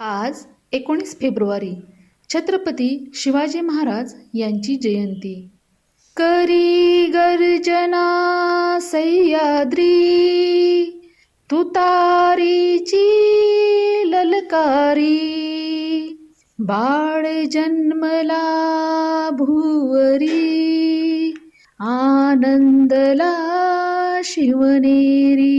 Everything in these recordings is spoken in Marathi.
आज 19 फेब्रुवारी छत्रपती शिवाजी महाराज यांची जयंती. करी गर्जना सह्याद्री, तुतारीची ललकारी. बाळ जन्मला भुवरी, आनंदला शिवनेरी.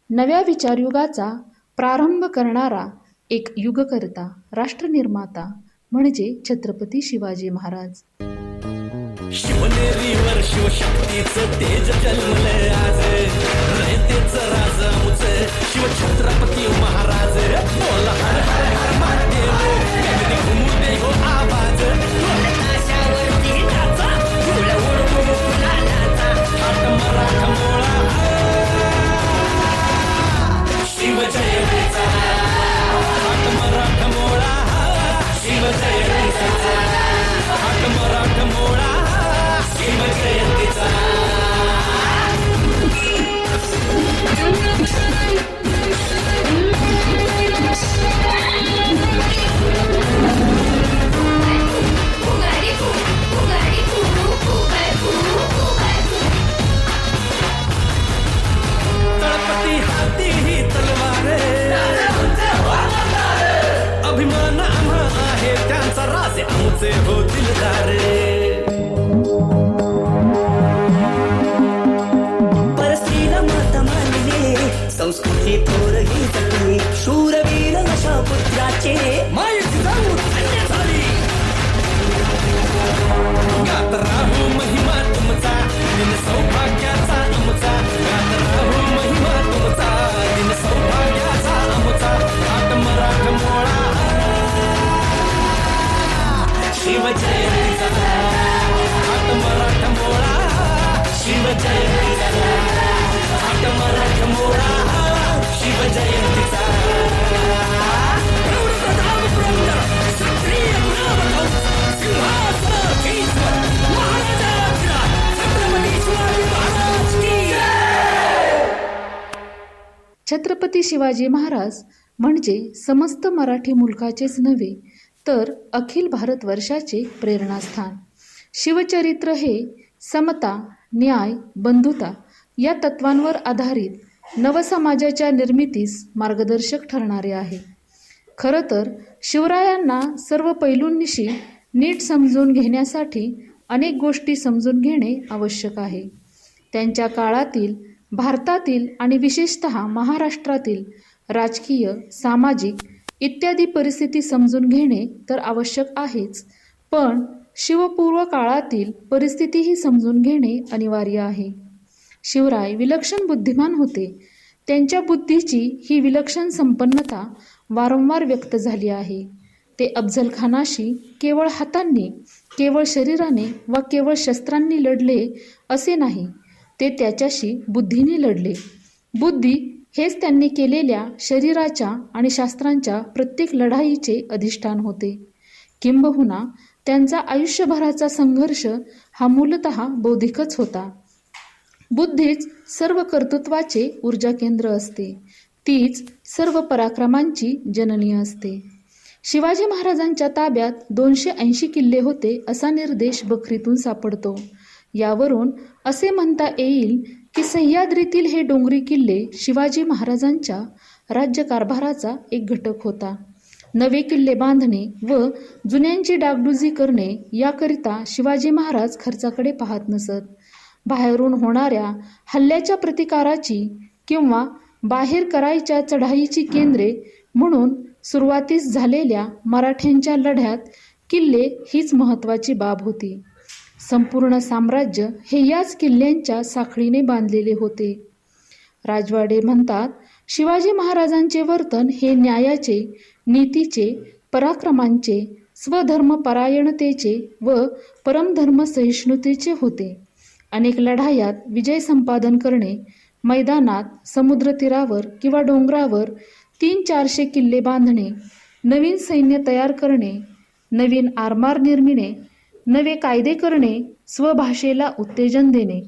नव्या विचारयुगाचा प्रारंभ करणारा एक युगकर्ता, राष्ट्रनिर्माता म्हणजे छत्रपती शिवाजी महाराज. शिवनेरीवर शिवशक्तीचं तेज जन्मलंय आज, रयतेचं राजामुच शिवछत्रपती महाराज. बोला हर हर महादेव, गगनी घुमू दे हो आवाज. आकाशावरती नाचा, फुलावर फुला नाचा. हात मराठा मोळा शिव जयंतीचा, हात मराठा मोळा शिव जयंतीचा, हात मराठा मोळा शिव जयंतीचा. तळपती हाती ही तलवार, अभिमान आम्हा आहे त्यांचा, राजे आमचे हो दिलदारे. परस्त्रीला माता मानले, संस्कृती थोरही जपली. शूरवीर अशा पुत्राचे मायेची जाऊ धन्य झाली. गात राहू महिमा तुमचा, दिन सौभाग्याचा आमचा. गात राहू महिमा तुमचा, दिन सौभाग्याचा आमचा. हात मराठा मोळा शिव जयंतीचा, हात मराठा मोळा शिव जयंतीचा, हात मराठा मोळा शिव जयंतीचा. प्रौढप्रताप पुरंदर, क्षत्रिय गुणावधौ, सिंहासनाधीश्वर, महाराजाधिराज छत्रपती शिवाजी महाराज की जय. छत्रपती शिवाजी महाराज म्हणजे समस्त मराठी मुलकाचेच नव्हे तर अखिल भारतवर्षाचे प्रेरणास्थान. शिवचरित्र हे समता, न्याय, बंधुता या तत्वांवर आधारित नवसमाजाच्या निर्मितीस मार्गदर्शक ठरणारे आहे. खरं तर शिवरायांना सर्व पैलूंनिशी नीट समजून घेण्यासाठी अनेक गोष्टी समजून घेणे आवश्यक आहे. त्यांच्या काळातील भारतातील आणि विशेषतः महाराष्ट्रातील राजकीय, सामाजिक इत्यादी परिस्थिती समजून घेणे तर आवश्यक आहेच, पण शिवपूर्व काळातील परिस्थितीही समजून घेणे अनिवार्य आहे. शिवराय विलक्षण बुद्धिमान होते. त्यांच्या बुद्धीची ही विलक्षण संपन्नता वारंवार व्यक्त झाली आहे. ते अफझलखानाशी केवळ हातांनी, केवळ शरीराने वा केवळ शस्त्रांनी लढले असे नाही, ते त्याच्याशी बुद्धीने लढले. बुद्धी हेच त्यांनी केलेल्या शरीराच्या आणि शास्त्रांच्या प्रत्येक लढाईचे अधिष्ठान होते. किंबहुना त्यांचा आयुष्यभराचा संघर्ष हा मूलतः बौद्धिकच होता. बुद्धीच सर्व कर्तृत्वाचे ऊर्जा केंद्र असते, तीच सर्व पराक्रमांची जननी असते. शिवाजी महाराजांच्या ताब्यात 280 किल्ले होते असा निर्देश बखरीतून सापडतो. यावरून असे म्हणता येईल की सह्याद्रीतील हे डोंगरी किल्ले शिवाजी महाराजांच्या राज्यकारभाराचा एक घटक होता. नवे किल्ले बांधणे व जुन्यांची डागडुजी करणे याकरिता शिवाजी महाराज खर्चाकडे पाहत नसत. बाहेरून होणाऱ्या हल्ल्याच्या प्रतिकाराची किंवा बाहेर करायच्या चढाईची केंद्रे म्हणून सुरुवातीस झालेल्या मराठ्यांच्या लढ्यात किल्ले हीच महत्त्वाची बाब होती. संपूर्ण साम्राज्य हे याच किल्ल्यांच्या साखळीने बांधलेले होते. राजवाडे म्हणतात, शिवाजी महाराजांचे वर्तन हे न्यायाचे, नीतीचे, पराक्रमांचे, स्वधर्मपरायणतेचे व परमधर्म सहिष्णुतेचे होते. अनेक लढायात विजय संपादन करणे, मैदानात, समुद्रतीरावर किंवा डोंगरावर 300-400 किल्ले बांधणे, नवीन सैन्य तयार करणे, नवीन आरमार निर्मिणे, नवे कायदे करणे, स्वभाषेला उत्तेजन देणे,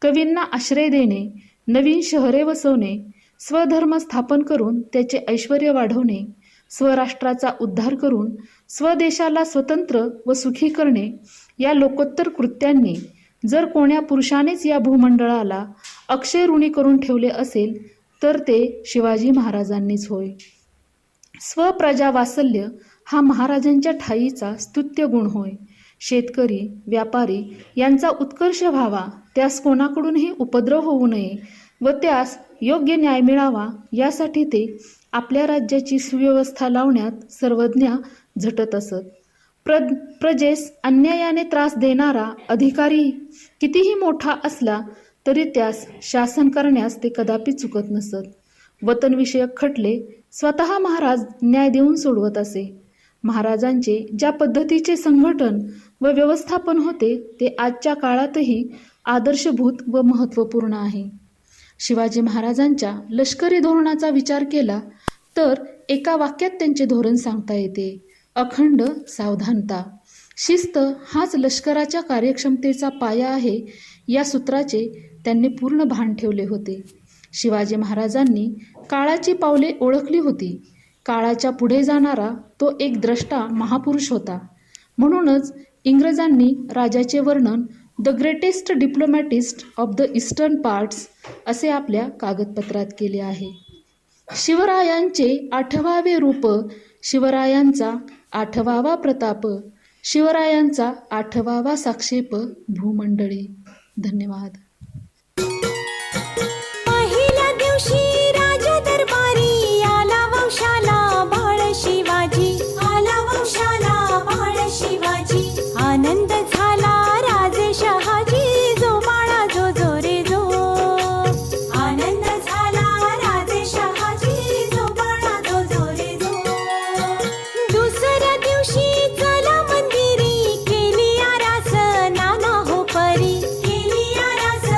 कवींना आश्रय देणे, नवीन शहरे वसवणे, स्वधर्म स्थापन करून त्याचे ऐश्वर्य वाढवणे, स्वराष्ट्राचा उद्धार करून स्वदेशाला स्वतंत्र व सुखी करणे या लोकोत्तर कृत्यांनी जर कोण्या पुरुषानेच या भूमंडळाला अक्षय ऋणी करून ठेवले असेल तर ते शिवाजी महाराजांनीच होय. स्वप्रजा वात्सल्य हा महाराजांच्या ठाईचा स्तुत्य गुण होय. शेतकरी, व्यापारी यांचा उत्कर्ष व्हावा, त्यास कोणाकडूनही उपद्रव होऊ नये व त्यास योग्य न्याय मिळावा यासाठी ते आपल्या राज्याची सुव्यवस्था लावण्यात सर्वज्ञ झटत असत. प्रजेस अन्यायाने त्रास देणारा अधिकारी कितीही मोठा असला तरी त्यास शासन करण्यास ते कदापि चुकत नसत. वतनविषयक खटले स्वतः महाराज न्याय देऊन सोडवत असे. महाराजांचे ज्या पद्धतीचे संघटन व व्यवस्थापन होते ते आजच्या काळातही आदर्शभूत व महत्त्वपूर्ण आहे. शिवाजी महाराजांच्या लष्करी धोरणाचा विचार केला तर एका वाक्यात त्यांचे धोरण सांगता येते: अखंड सावधानता. शिस्त हाच लष्कराच्या कार्यक्षमतेचा पाया आहे या सूत्राचे त्यांनी पूर्ण भान ठेवले होते. शिवाजी महाराजांनी काळाची पावले ओळखली होती. काळाच्या पुढे जाणारा तो एक द्रष्टा महापुरुष होता. म्हणूनच इंग्रजांनी राजाचे वर्णन the greatest diplomatist of the eastern parts असे आपल्या कागदपत्रात केले आहे. शिवरायांचे 8वे रूप, शिवरायांचा 8वा प्रताप, शिवरायांचा 8वा साक्षेप भूमंडळी. धन्यवाद. पहिल्या दिवशी राजा दरबारी आला वंशाला बाळ शिवाजी, आला वंशाला बाळ शिवाजी. आनंद झाला राजे शहाजी, जो बाळा जो जो रे जो. आनंद झाला राजे शहाजी, जो बाळा जो जो रे जो. दुसऱ्या दिवशी चला मंदिरी, केली आरास नाना हो परी, केली आरास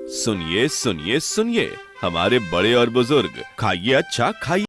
सुनिए सुनिए सुनिए, हमारे बड़े और बुजुर्ग, खाइए अच्छा खाइए।